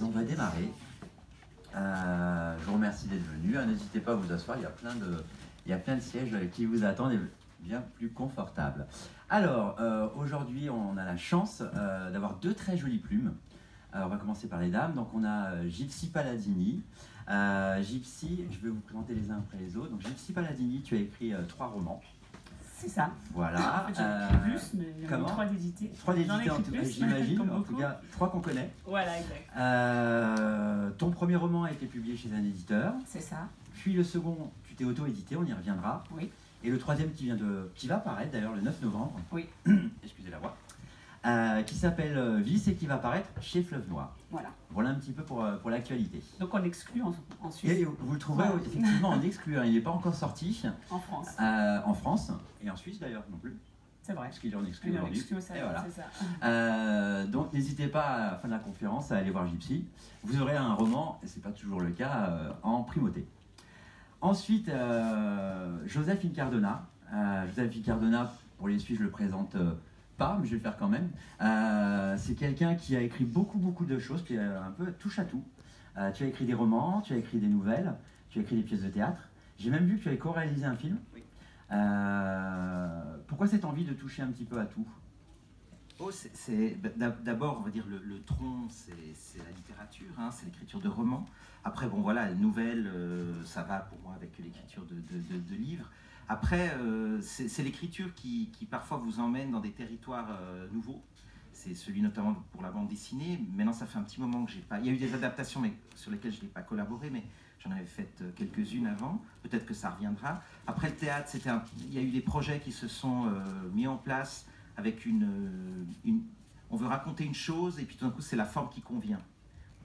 on va démarrer. Je vous remercie d'être venu. N'hésitez pas à vous asseoir, il y a plein de sièges qui vous attendent et bien plus confortables. Alors, aujourd'hui, on a la chance d'avoir deux très jolies plumes. On va commencer par les dames. Donc, on a Gypsy Palladini. Gypsy, je vais vous présenter les uns après les autres. Donc, Gypsy Palladini, tu as écrit 3 romans. C'est ça. Voilà. En fait, j'en ai écrit plus, mais il y en a 3 d'édités. 3 d'édités, en tout cas, j'imagine. En tout cas, 3 qu'on connaît. Voilà, exact. Ton premier roman a été publié chez un éditeur. C'est ça. Puis le second, tu t'es auto-édité, on y reviendra. Oui. Et le troisième qui va paraître d'ailleurs le 9 novembre. Oui. Excusez la voix. Qui s'appelle Vice et qui va paraître chez Fleuve Noir. Voilà. Voilà un petit peu pour l'actualité. Donc on l'exclut en Suisse. Et vous le trouverez effectivement en exclu, il n'est pas encore sorti. En France. En France, et en Suisse d'ailleurs non plus. C'est vrai. Parce qu'il est en exclu aujourd'hui. Et voilà. C'est ça. Donc n'hésitez pas à la fin de la conférence à aller voir Gypsy. Vous aurez un roman, et ce n'est pas toujours le cas, en primauté. Ensuite, Joseph Incardona. Joseph Incardona, pour les Suisses, je le présente pas, mais je vais le faire quand même. C'est quelqu'un qui a écrit beaucoup de choses, qui est un peu touche à tout. Tu as écrit des romans, tu as écrit des nouvelles, tu as écrit des pièces de théâtre. J'ai même vu que tu avais co-réalisé un film. Oui. Pourquoi cette envie de toucher un petit peu à tout? D'abord, on va dire le tronc, c'est la littérature, hein, c'est l'écriture de romans. Après, bon voilà, les nouvelles, ça va pour moi avec l'écriture de livres. Après, c'est l'écriture qui parfois vous emmène dans des territoires nouveaux. C'est celui notamment pour la bande dessinée. Maintenant, ça fait un petit moment que j'ai pas... Il y a eu des adaptations mais sur lesquelles je n'ai pas collaboré, mais j'en avais fait quelques-unes avant. Peut-être que ça reviendra. Après, le théâtre, il y a eu des projets qui se sont mis en place avec on veut raconter une chose et puis tout d'un coup, c'est la forme qui convient.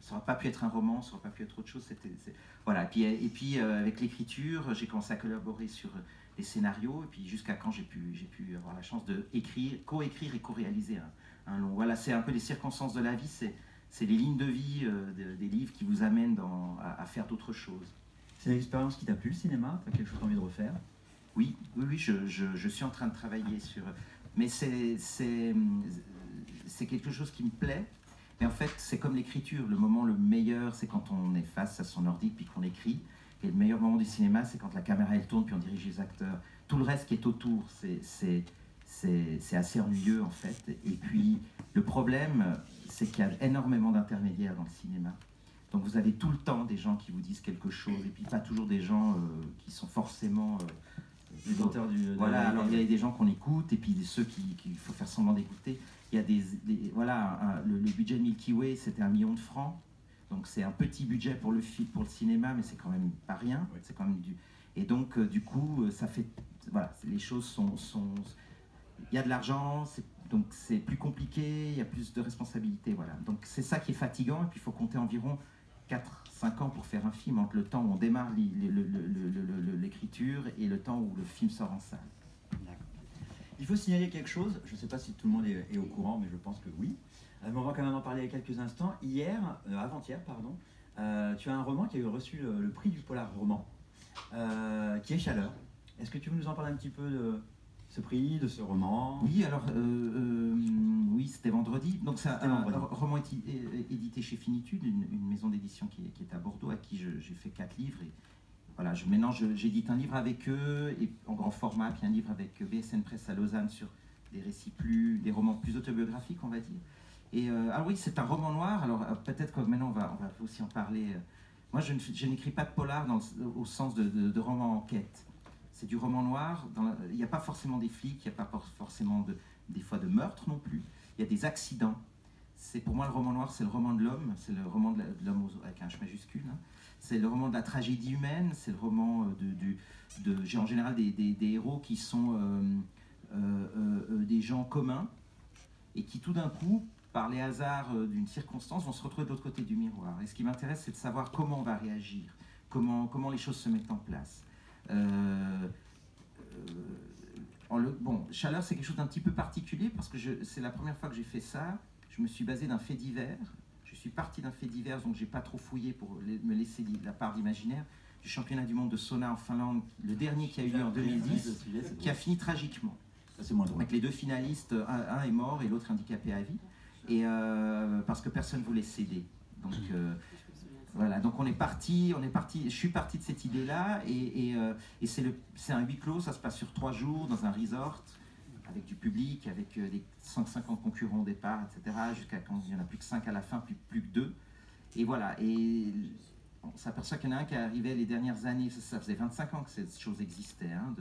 Ça n'aurait pas pu être un roman, ça n'aurait pas pu être autre chose. Voilà. Et puis avec l'écriture, j'ai commencé à collaborer sur des scénarios, et puis jusqu'à quand j'ai pu avoir la chance de co-écrire et co-réaliser un long. Voilà, c'est un peu les circonstances de la vie, c'est les lignes de vie des livres qui vous amènent à faire d'autres choses. C'est l'expérience qui t'a plu, le cinéma? Tu as quelque chose que tu as envie de refaire? Oui, je suis en train de travailler sur... Mais c'est quelque chose qui me plaît. Et en fait, c'est comme l'écriture. Le moment le meilleur, c'est quand on est face à son ordi puis qu'on écrit. Et le meilleur moment du cinéma, c'est quand la caméra elle tourne puis on dirige les acteurs. Tout le reste qui est autour, c'est assez ennuyeux en fait. Et puis, le problème, c'est qu'il y a énormément d'intermédiaires dans le cinéma. Donc vous avez tout le temps des gens qui vous disent quelque chose, et puis pas toujours des gens qui sont forcément... les auteurs voilà, alors il y a des gens qu'on écoute, et puis ceux qu'il faut faire semblant d'écouter. Il y a voilà, le budget de Milky Way, c'était 1 million de francs. Donc c'est un petit budget pour le cinéma, mais c'est quand même pas rien. Oui. C'est quand même Et donc du coup, ça fait... Voilà, les choses sont... Il y a de l'argent, donc c'est plus compliqué, il y a plus de responsabilités. Voilà. Donc c'est ça qui est fatigant, et puis il faut compter environ 4-5 ans pour faire un film, entre le temps où on démarre l'écriture et le temps où le film sort en salle. Il faut signaler quelque chose, je ne sais pas si tout le monde est au courant, mais je pense que oui. Mais on va quand même en parler il y a quelques instants. Avant-hier, pardon, tu as un roman qui a reçu le prix du Polar Roman, qui est Chaleur. Est-ce que tu veux nous en parler un petit peu de ce prix, de ce roman? Oui, alors, oui, c'était vendredi. Donc c'est un roman édité chez Finitude, une maison d'édition qui est à Bordeaux, à qui j'ai fait 4 livres. Et voilà, maintenant j'édite un livre avec eux, et en grand format, puis un livre avec BSN Press à Lausanne sur des romans plus autobiographiques, on va dire. Et ah oui, c'est un roman noir. Alors peut-être que maintenant on va aussi en parler. Moi, je n'écris pas de polar au sens de roman enquête. C'est du roman noir. Il n'y a pas forcément des flics, il n'y a pas forcément des fois de meurtres non plus. Il y a des accidents. Pour moi, le roman noir, c'est le roman de l'homme. C'est le roman de l'homme avec un H majuscule. Hein. C'est le roman de la tragédie humaine. C'est le roman en général des héros qui sont des gens communs et qui tout d'un coup, par les hasards d'une circonstance, vont se retrouver de l'autre côté du miroir. Et ce qui m'intéresse, c'est de savoir comment on va réagir, comment les choses se mettent en place. Bon, Chaleur, c'est quelque chose d'un petit peu particulier parce que c'est la première fois que j'ai fait ça. Je me suis basé d'un fait divers. Je suis parti d'un fait divers, donc j'ai pas trop fouillé pour me laisser la part d'imaginaire. Du championnat du monde de sauna en Finlande, le dernier qui a eu lieu en 2010, qui a fini tragiquement. Ça, c'est moins drôle. Avec les 2 finalistes, un est mort et l'autre handicapé à vie. et parce que personne ne voulait céder. Donc voilà, donc je suis parti de cette idée-là, et c'est un huis clos, ça se passe sur 3 jours dans un resort, avec du public, avec les 150 concurrents au départ, etc., jusqu'à quand il n'y en a plus que 5 à la fin, plus que 2. Et voilà, et on s'aperçoit qu'il y en a un qui arrivait les dernières années, ça faisait 25 ans que cette chose existait, hein,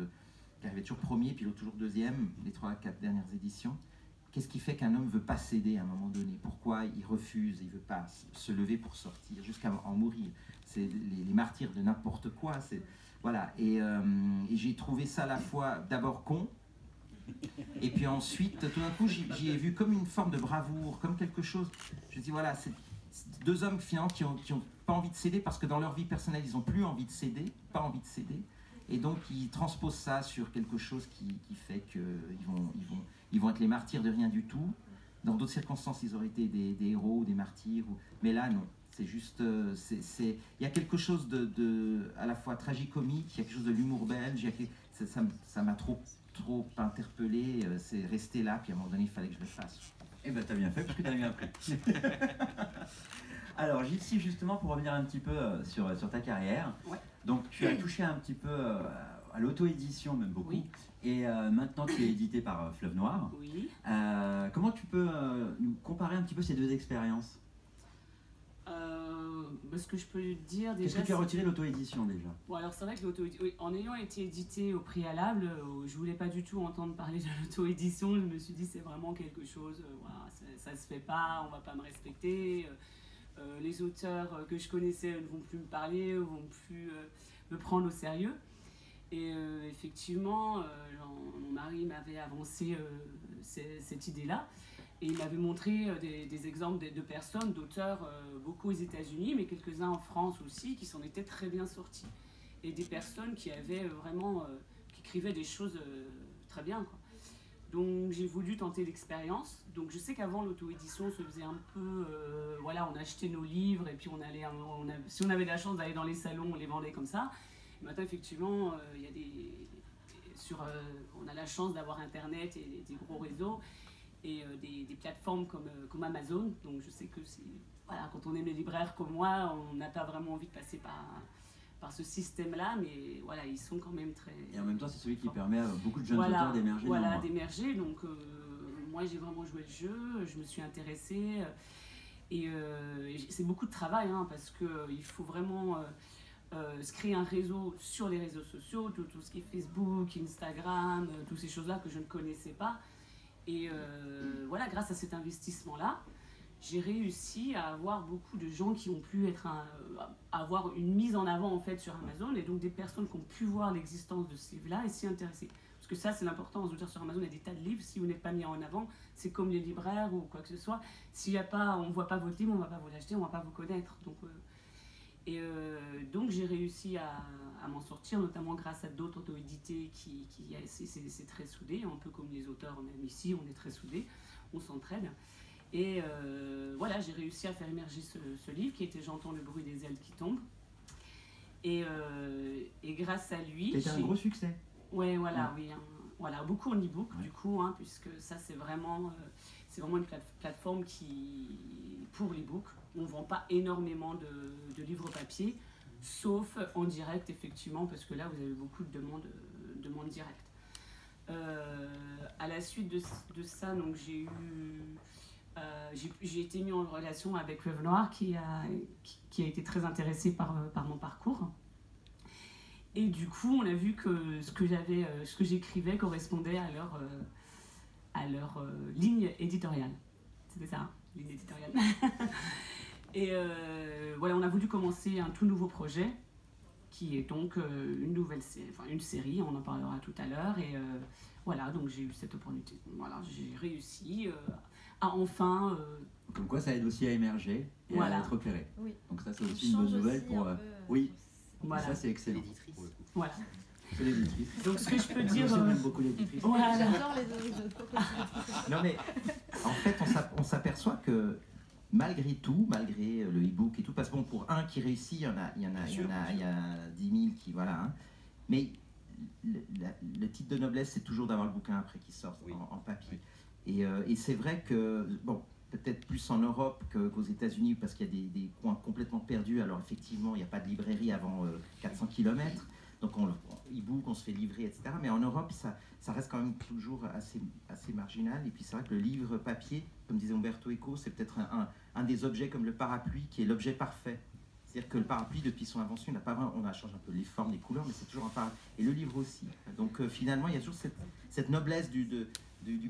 qui arrivait toujours premier, puis l'autre toujours deuxième, les 3-4 dernières éditions. Qu'est-ce qui fait qu'un homme ne veut pas céder à un moment donné? Pourquoi il refuse, il ne veut pas se lever pour sortir, jusqu'à en mourir? C'est les martyrs de n'importe quoi. Voilà. Et j'ai trouvé ça à la fois d'abord con, et puis ensuite, tout d'un coup, j'y ai vu comme une forme de bravoure, comme quelque chose. Je me dis, voilà, c'est 2 hommes finalement qui ont pas envie de céder, parce que dans leur vie personnelle, ils n'ont plus envie de céder, pas envie de céder. Et donc, ils transposent ça sur quelque chose qui fait qu'ils vont être les martyrs de rien du tout. Dans d'autres circonstances, ils auraient été des héros, des martyrs. Mais là, non. C'est juste... il y a quelque chose à la fois tragicomique, il y a quelque chose de l'humour belge. Ça m'a trop interpellé. C'est resté là, puis à un moment donné, il fallait que je le fasse. Eh ben, t'as bien fait, parce que t'as bien appris. Alors, Gypsy, justement, pour revenir un petit peu sur ta carrière, ouais. Donc tu as touché un petit peu à l'auto-édition, même beaucoup, oui. Et maintenant tu es édité par Fleuve Noir. Oui. Comment tu peux nous comparer un petit peu ces 2 expériences? Ce que je peux dire déjà... Qu'est-ce que tu as retiré de l'auto-édition déjà? Bon, alors c'est vrai que en ayant été édité au préalable, je voulais pas du tout entendre parler de l'auto-édition. Je me suis dit c'est vraiment quelque chose, voilà, ça se fait pas, on va pas me respecter. Les auteurs que je connaissais ne vont plus me parler, ne vont plus me prendre au sérieux. Et effectivement, mon mari m'avait avancé cette idée-là. Et il m'avait montré des exemples de personnes, d'auteurs, beaucoup aux États-Unis, mais quelques-uns en France aussi, qui s'en étaient très bien sortis. Et des personnes qui avaient vraiment, qui écrivaient des choses très bien, quoi. Donc j'ai voulu tenter l'expérience. Donc je sais qu'avant l'auto-édition se faisait un peu, voilà, on achetait nos livres et puis on allait, si on avait la chance d'aller dans les salons, on les vendait comme ça. Et maintenant effectivement, il y a on a la chance d'avoir Internet et des gros réseaux et des plateformes comme Amazon. Donc je sais que voilà, quand on aime les libraires comme moi, on n'a pas vraiment envie de passer par ce système-là, mais voilà, ils sont quand même très... Et en même temps, c'est celui qui permet à beaucoup de jeunes auteurs d'émerger. Voilà, d'émerger. Donc, moi, j'ai vraiment joué le jeu, je me suis intéressée. Et c'est beaucoup de travail, hein, parce qu'il faut vraiment se créer un réseau sur les réseaux sociaux, tout ce qui est Facebook, Instagram, toutes ces choses-là que je ne connaissais pas. Et voilà, grâce à cet investissement-là, j'ai réussi à avoir beaucoup de gens qui ont pu avoir une mise en avant en fait sur Amazon, et donc des personnes qui ont pu voir l'existence de ce livre-là et s'y intéresser. Parce que ça, c'est l'important. Je veux dire, sur Amazon, il y a des tas de livres. Si vous n'êtes pas mis en avant, c'est comme les libraires ou quoi que ce soit. S'il y a pas, on ne voit pas votre livre, on ne va pas vous l'acheter, on ne va pas vous connaître. Donc j'ai réussi à m'en sortir, notamment grâce à d'autres auto-édités c'est très soudé, un peu comme les auteurs, même ici, on est très soudés, on s'entraide. Et voilà, j'ai réussi à faire émerger ce livre qui était J'entends le bruit des ailes qui tombent. Et grâce à lui... C'était un gros succès. Ouais, voilà, oui. Voilà, beaucoup en e-book, du coup, hein, puisque ça, c'est vraiment une plateforme pour l'e-book. On ne vend pas énormément de livres papier, sauf en direct, effectivement, parce que là, vous avez beaucoup de demandes directes. À la suite de ça, donc, j'ai été mis en relation avec Fleuve Noir qui a été très intéressé par mon parcours. Et du coup, on a vu que ce que j'écrivais correspondait à leur ligne éditoriale. C'était ça, hein, ligne éditoriale. Et voilà, on a voulu commencer un tout nouveau projet qui est donc une série, on en parlera tout à l'heure. Et voilà, donc j'ai eu cette opportunité. Voilà, j'ai réussi à enfin... Comme quoi, ça aide aussi à émerger et voilà. à être repéré. Oui. Donc ça, c'est aussi une bonne nouvelle pour... Oui, voilà. Ça c'est excellent. L'éditrice. Voilà. C'est l'éditrice. Donc ce que je peux dire... J'aime beaucoup l'éditrice. Voilà. J'adore les Non mais, en fait, on s'aperçoit que malgré tout, malgré le e-book et tout, parce que bon, pour un qui réussit, il y a 10 000 qui... Voilà. Hein, mais le titre de noblesse, c'est toujours d'avoir le bouquin après qui sort en papier. Et c'est vrai que, bon, peut-être plus en Europe qu'aux États-Unis, parce qu'il y a des coins complètement perdus. Alors effectivement, il n'y a pas de librairie avant 400 km, donc on e-book, on se fait livrer, etc. Mais en Europe, ça reste quand même toujours assez marginal. Et puis c'est vrai que le livre papier, comme disait Umberto Eco, c'est peut-être un des objets comme le parapluie qui est l'objet parfait. C'est-à-dire que le parapluie, depuis son invention, on a changé un peu les formes, les couleurs, mais c'est toujours un parapluie. Et le livre aussi. Donc finalement, il y a toujours cette noblesse du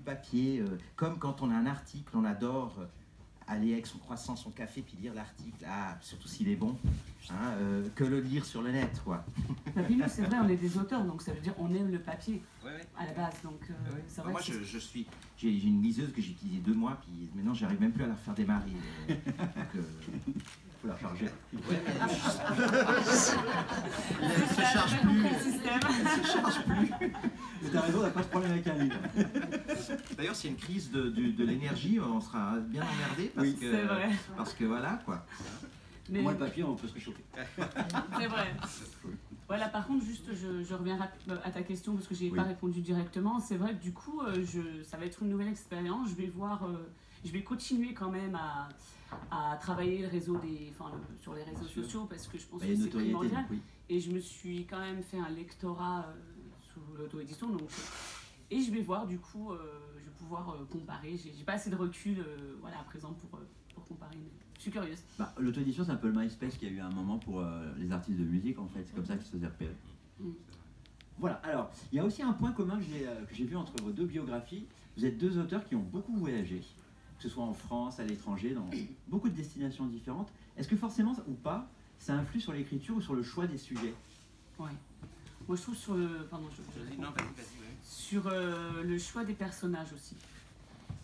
papier. Comme quand on a un article, on adore aller avec son croissant, son café, puis lire l'article, surtout s'il est bon, hein, que le lire sur le net, quoi. Et puis nous, c'est vrai, on est des auteurs, donc ça veut dire on aime le papier Ouais. à la base. Donc c'est vrai Moi, que j'ai une liseuse que j'ai utilisée 2 mois, puis maintenant, j'arrive même plus à la faire démarrer. Donc, faut la charger. Ouais, mais elle se charge plus. Elle se charge plus. Mais t'as raison, on n'a pas de problème avec un livre. D'ailleurs, s'il y a une crise de l'énergie, on sera bien emmerdé parce que voilà quoi. Mais... Moi, le papier, on peut se réchauffer. C'est vrai. Voilà, par contre, juste, je reviens à ta question parce que je n'ai pas répondu directement. C'est vrai que du coup, ça va être une nouvelle expérience. Je vais continuer quand même à travailler le réseau sur les réseaux sociaux parce que je pense que c'est primordial. Et je me suis quand même fait un lectorat sous l'auto-édition. Et je vais voir, du coup, je vais pouvoir comparer. J'ai pas assez de recul à présent pour comparer. Mais je suis curieuse. L'auto-édition, c'est un peu le MySpace qu'il y a eu à un moment pour les artistes de musique, en fait. C'est comme ça qu'ils se faisaient repérer. Voilà, alors, il y a aussi un point commun que j'ai vu entre vos 2 biographies. Vous êtes 2 auteurs qui ont beaucoup voyagé, que ce soit en France, à l'étranger, dans beaucoup de destinations différentes. Est-ce que forcément, ou pas, ça influe sur l'écriture ou sur le choix des sujets? Ouais. Moi, je trouve sur le... Pardon, sur le choix des personnages aussi.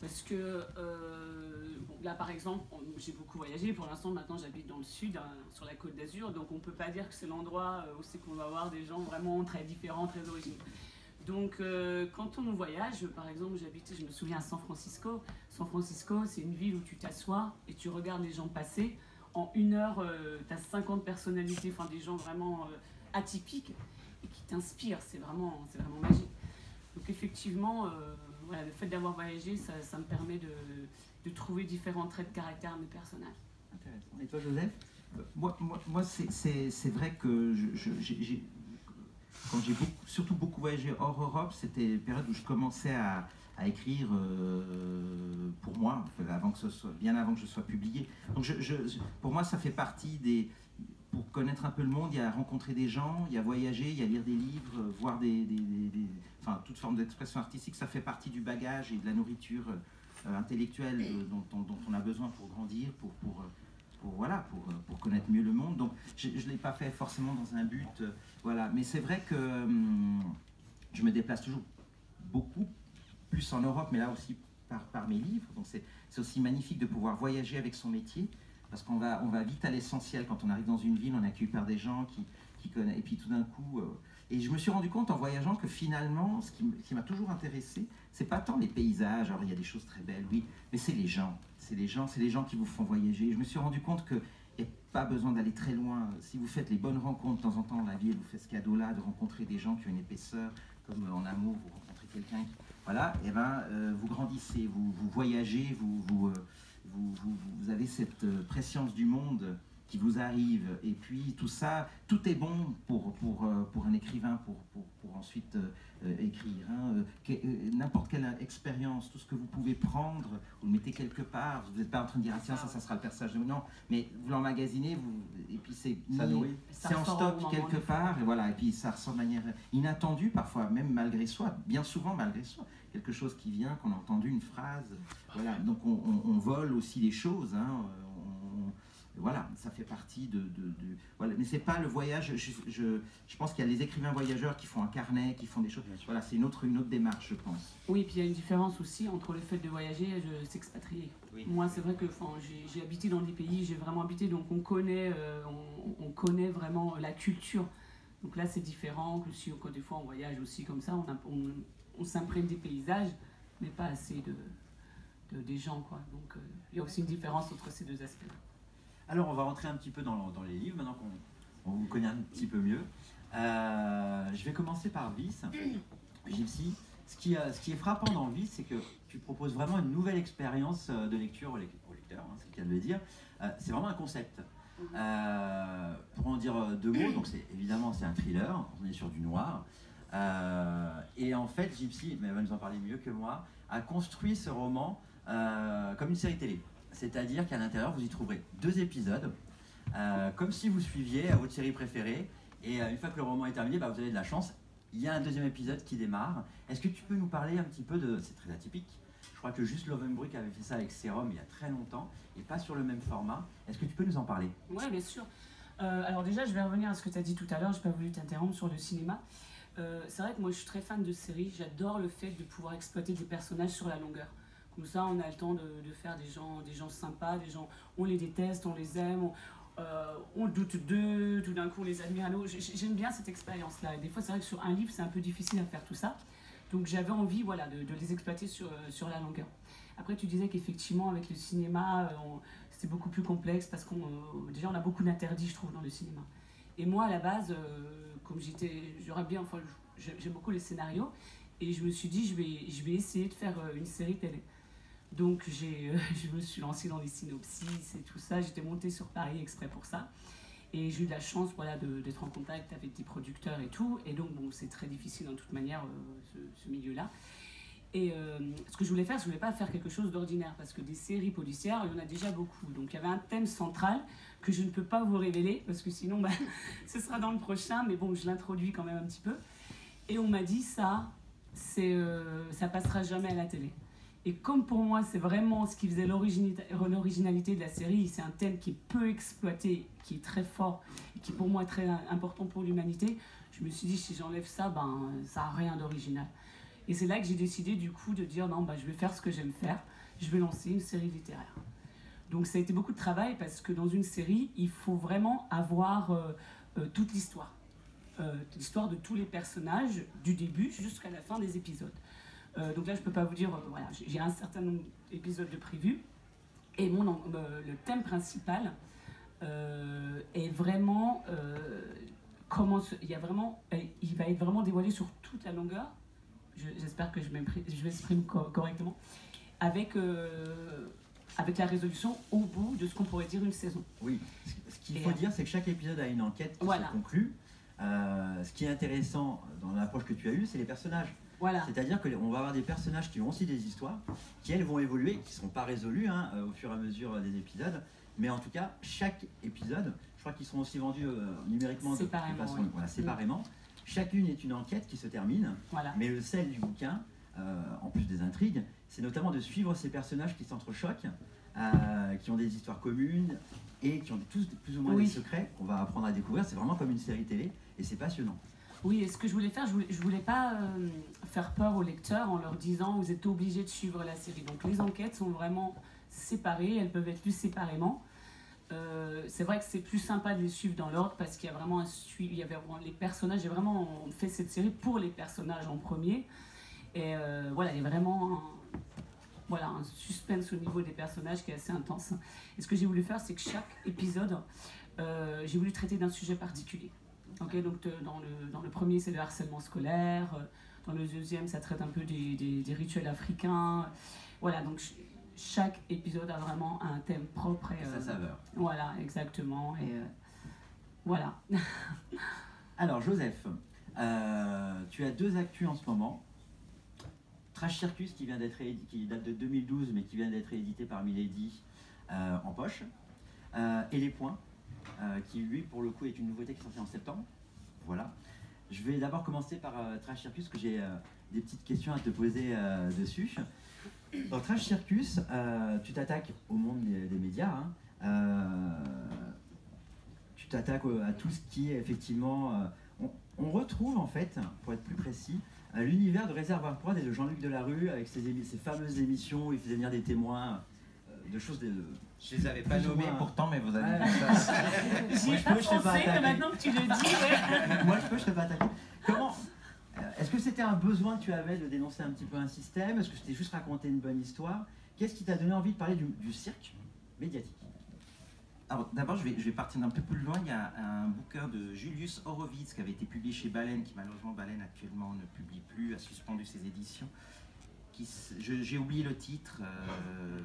Parce que, là, par exemple, j'ai beaucoup voyagé. Pour l'instant, maintenant, j'habite dans le sud, sur la Côte d'Azur. Donc, on ne peut pas dire que c'est l'endroit où c'est qu'on va avoir des gens vraiment très différents, très originaux. Donc, quand on voyage, par exemple, je me souviens à San Francisco. San Francisco, c'est une ville où tu t'assois et tu regardes les gens passer. En 1 heure, tu as 50 personnalités, enfin des gens vraiment atypiques et qui t'inspirent. C'est vraiment magique. Donc, effectivement, le fait d'avoir voyagé, ça me permet de trouver différents traits de caractère à mes personnages. Intéressant. Et toi, Joseph? Moi c'est vrai que quand j'ai surtout beaucoup voyagé hors Europe, c'était une période où je commençais à écrire pour moi, bien avant que je sois publié. Donc pour moi, ça fait partie pour connaître un peu le monde, il y a rencontrer des gens, il y a voyager, il y a lire des livres, voir enfin, toute forme d'expression artistique, ça fait partie du bagage et de la nourriture intellectuelle dont on a besoin pour grandir, pour connaître mieux le monde. Donc je ne l'ai pas fait forcément dans un but, voilà. Mais c'est vrai que je me déplace toujours beaucoup, plus en Europe, mais là aussi par mes livres. Donc c'est aussi magnifique de pouvoir voyager avec son métier, parce qu'on va vite à l'essentiel. Quand on arrive dans une ville, on est accueilli par des gens qui connaissent, et puis tout d'un coup... Et je me suis rendu compte en voyageant que finalement, ce qui m'a toujours intéressé, c'est pas tant les paysages, alors il y a des choses très belles, oui, mais c'est les gens. C'est les gens qui vous font voyager. Et je me suis rendu compte qu'il n'y a pas besoin d'aller très loin. Si vous faites les bonnes rencontres, de temps en temps, la vie, elle vous fait ce cadeau-là, de rencontrer des gens qui ont une épaisseur, comme en amour, vous rencontrez quelqu'un qui... Voilà, et vous grandissez, vous voyagez, vous avez cette préscience du monde qui vous arrive, et puis tout ça, tout est bon pour un écrivain, pour ensuite écrire. N'importe quelle expérience, tout ce que vous pouvez prendre, vous le mettez quelque part, vous n'êtes pas en train de dire, ah tiens, ça sera le personnage de... Non, mais vous l'emmagasinez, et puis c'est en stock quelque part, et voilà, et puis ça ressort de manière inattendue, parfois même malgré soi, bien souvent malgré soi. Quelque chose qui vient, qu'on a entendu, une phrase, voilà, donc on vole aussi les choses, voilà, ça fait partie voilà. Mais c'est pas le voyage, je pense qu'il y a les écrivains voyageurs qui font un carnet, qui font des choses, voilà, c'est une autre démarche, je pense. Oui, puis il y a une différence aussi entre le fait de voyager et de s'expatrier. Oui. Moi, c'est vrai que j'ai habité dans des pays, j'ai vraiment habité, donc on connaît vraiment la culture. Donc là, c'est différent que si des fois on voyage aussi comme ça, on s'imprègne des paysages, mais pas assez des gens, quoi. Donc il y a aussi une différence entre ces 2 aspects-là. Alors, on va rentrer un petit peu dans les livres, maintenant qu'on vous connaît un petit peu mieux. Je vais commencer par Vice, Gypsy. Ce qui est frappant dans Vice, c'est que tu proposes vraiment une nouvelle expérience de lecture au lecteur, hein, c'est le cas de le dire. C'est vraiment un concept. Pour en dire deux mots, donc évidemment c'est un thriller, on est sur du noir. Et en fait, Gypsy, mais elle va nous en parler mieux que moi, a construit ce roman comme une série télé. C'est-à-dire qu'à l'intérieur, vous y trouverez 2 épisodes, comme si vous suiviez votre série préférée. Et une fois que le roman est terminé, vous avez de la chance. Il y a un 2e épisode qui démarre. Est-ce que tu peux nous parler un petit peu de... C'est très atypique. Je crois que juste Lovenbroek avait fait ça avec Serum il y a très longtemps, et pas sur le même format. Est-ce que tu peux nous en parler? Oui, bien sûr. Alors déjà, je vais revenir à ce que tu as dit tout à l'heure. Je n'ai pas voulu t'interrompre sur le cinéma. C'est vrai que moi, je suis très fan de séries. J'adore le fait de pouvoir exploiter des personnages sur la longueur. Comme ça, on a le temps de faire des gens sympas, des gens, on les déteste, on les aime, on doute d'eux, tout d'un coup on les admire à nous. J'aime bien cette expérience-là. Et des fois, c'est vrai que sur un livre, c'est un peu difficile à faire tout ça. Donc j'avais envie voilà, de les exploiter sur la longueur. Après, tu disais qu'effectivement, avec le cinéma, c'était beaucoup plus complexe parce qu'on déjà, on a beaucoup d'interdits, je trouve, dans le cinéma. Et moi, à la base, comme j'aime beaucoup les scénarios, et je me suis dit, je vais essayer de faire une série télé. Donc je me suis lancée dans les synopsis et tout ça. J'étais montée sur Paris exprès pour ça. Et j'ai eu de la chance voilà, d'être en contact avec des producteurs et tout. Et donc bon, c'est très difficile en toute manière, ce milieu-là. Et ce que je voulais faire, je ne voulais pas faire quelque chose d'ordinaire. Parce que des séries policières, il y en a déjà beaucoup. Donc il y avait un thème central que je ne peux pas vous révéler. Parce que sinon, ce sera dans le prochain. Mais bon, je l'introduis quand même un petit peu. Et on m'a dit, ça passera jamais à la télé. Et comme pour moi, c'est vraiment ce qui faisait l'originalité de la série, c'est un thème qui est peu exploité, qui est très fort, et qui pour moi est très important pour l'humanité, je me suis dit, si j'enlève ça, ça n'a rien d'original. Et c'est là que j'ai décidé du coup de dire, non, je vais faire ce que j'aime faire, je vais lancer une série littéraire. Donc ça a été beaucoup de travail, parce que dans une série, il faut vraiment avoir toute l'histoire. L'histoire de tous les personnages, du début jusqu'à la fin des épisodes. Donc là, je ne peux pas vous dire, voilà, j'ai un certain nombre d'épisodes de prévus. Et le thème principal est vraiment, il va être vraiment dévoilé sur toute la longueur. J'espère que je m'exprime correctement. Avec la résolution au bout de ce qu'on pourrait dire une saison. Oui, ce qu'il faut dire, c'est que chaque épisode a une enquête qui se conclut. Ce qui est intéressant dans l'approche que tu as eue, c'est les personnages. Voilà. C'est-à-dire qu'on va avoir des personnages qui ont aussi des histoires, qui elles vont évoluer, qui ne seront pas résolues au fur et à mesure des épisodes. Mais en tout cas, chaque épisode, je crois qu'ils seront aussi vendus numériquement séparément. Chacune est une enquête qui se termine. Voilà. Mais le sel du bouquin, en plus des intrigues, c'est notamment de suivre ces personnages qui s'entrechoquent, qui ont des histoires communes et qui ont tous plus ou moins des secrets qu'on va apprendre à découvrir. C'est vraiment comme une série télé et c'est passionnant. Oui, et ce que je voulais faire, je voulais pas faire peur aux lecteurs en leur disant vous êtes obligés de suivre la série. Donc les enquêtes sont vraiment séparées, elles peuvent être lues séparément. C'est vrai que c'est plus sympa de les suivre dans l'ordre parce qu'il y a vraiment un suivi, les personnages, j'ai vraiment fait cette série pour les personnages en premier. Et voilà, il y a vraiment un suspense au niveau des personnages qui est assez intense. Et ce que j'ai voulu faire, c'est que chaque épisode, j'ai voulu traiter d'un sujet particulier. Okay, donc dans le premier, c'est le harcèlement scolaire. Dans le deuxième, ça traite un peu des rituels africains. Voilà, donc chaque épisode a vraiment un thème propre. Et sa saveur. Voilà, exactement. Et voilà. Alors, Joseph, tu as 2 actus en ce moment. Trash Circus, qui date de 2012, mais qui vient d'être édité par Milady en poche. Et Les Points. Qui lui pour le coup est une nouveauté qui est sortie en septembre. Voilà. Je vais d'abord commencer par Trash Circus, que j'ai des petites questions à te poser dessus. Dans Trash Circus, tu t'attaques au monde des médias. Tu t'attaques à tout ce qui est effectivement... on retrouve en fait, pour être plus précis, l'univers de Réservoir Prod et de Jean-Luc Delarue avec ses fameuses émissions où il faisait venir des témoins de choses... Je les avais pas nommés pourtant, mais vous avez dit ça. J'y ai pas pensé, mais maintenant que tu le dis, Moi, je ne t'ai pas attaqué. Comment est-ce que c'était un besoin que tu avais de dénoncer un petit peu un système? Est-ce que c'était juste raconter une bonne histoire? Qu'est-ce qui t'a donné envie de parler du cirque médiatique? Alors d'abord, je vais partir d'un peu plus loin. Il y a un bouquin de Julius Horowitz qui avait été publié chez Baleine, qui malheureusement Baleine actuellement ne publie plus, a suspendu ses éditions. J'ai oublié le titre,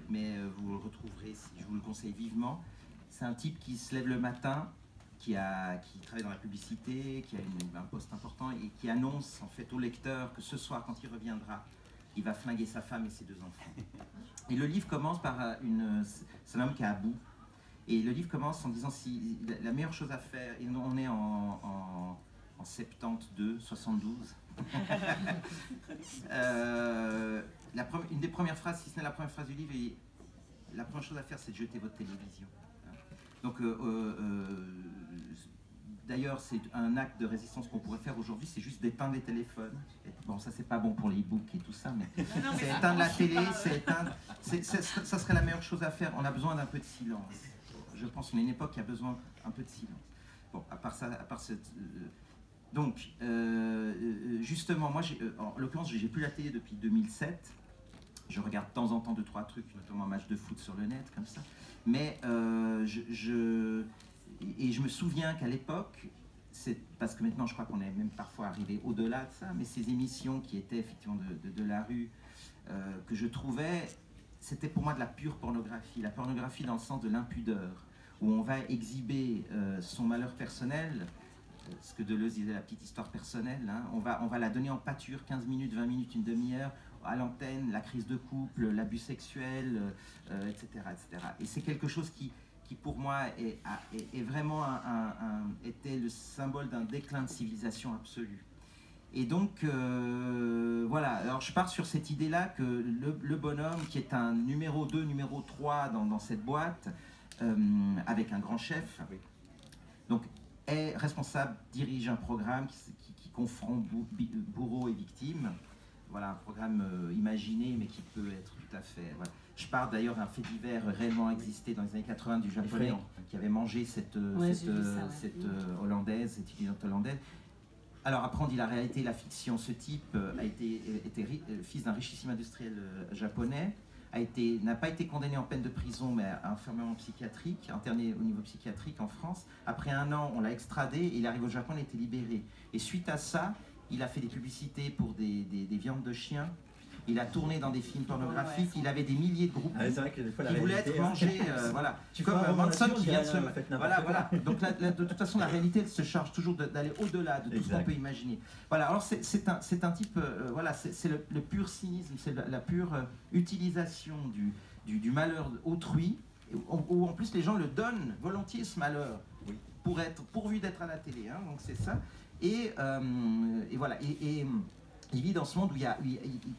mais vous le retrouverez si je vous le conseille vivement. C'est un type qui se lève le matin, qui travaille dans la publicité, qui a un poste important et qui annonce en fait au lecteur que ce soir, quand il reviendra, il va flinguer sa femme et ses 2 enfants. Et le livre commence par c'est un homme qui est à bout. Et le livre commence en disant si la meilleure chose à faire, et on est en 72, 72. Une des premières phrases, si ce n'est la première phrase du livre, est la première chose à faire, c'est de jeter votre télévision. Donc, d'ailleurs, c'est un acte de résistance qu'on pourrait faire aujourd'hui, c'est juste d'éteindre les téléphones. Et bon, ça, c'est pas bon pour les e-books et tout ça, mais c'est éteindre la télé, c'est éteindre. Ça serait la meilleure chose à faire. On a besoin d'un peu de silence. Je pense qu'on est une époque qui a besoin d'un peu de silence. Bon, à part cette. Donc, justement, moi, en l'occurrence, j'ai plus la télé depuis 2007. Je regarde de temps en temps 2-3 trucs, notamment un match de foot sur le net, comme ça. Mais je me souviens qu'à l'époque, parce que maintenant je crois qu'on est même parfois arrivé au-delà de ça, mais ces émissions qui étaient effectivement de la rue, que je trouvais, c'était pour moi de la pure pornographie. La pornographie dans le sens de l'impudeur, où on va exhiber son malheur personnel, ce que Deleuze disait, la petite histoire personnelle, hein. On va la donner en pâture, 15 minutes, 20 minutes, une demi-heure, à l'antenne, la crise de couple, l'abus sexuel, etc., etc. Et c'est quelque chose qui pour moi est vraiment était le symbole d'un déclin de civilisation absolu. Et donc, voilà, alors je pars sur cette idée-là que le bonhomme, qui est un numéro 2, numéro 3 dans cette boîte, avec un grand chef, donc est responsable, dirige un programme qui confronte bourreau et victime. Voilà, un programme imaginé, mais qui peut être tout à fait... Voilà. Je parle d'ailleurs d'un fait divers réellement existé dans les années 80 du Japonais qui avait mangé cette Hollandaise, cette étudiante hollandaise. Alors après on dit la réalité et la fiction. Ce type était fils d'un richissime industriel japonais, n'a pas été condamné en peine de prison, mais à enfermement psychiatrique, interné au niveau psychiatrique en France. Après 1 an, on l'a extradé et il arrive au Japon, il a été libéré. Et suite à ça, il a fait des publicités pour des viandes de chiens. Il a tourné dans des films pornographiques. Il avait des milliers de groupes qui voulaient être mangés. Voilà. Comme Manson qui vient de se... Voilà. Donc là, de toute façon, la réalité, elle se charge toujours d'aller au-delà de tout ce qu'on peut imaginer. Voilà. Alors c'est un type... voilà, c'est le pur cynisme, c'est la pure utilisation du malheur autrui, où en plus les gens le donnent volontiers, ce malheur, pour être pourvu d'être à la télé. Hein, donc c'est ça. Et voilà. Et il vit dans ce monde où il y a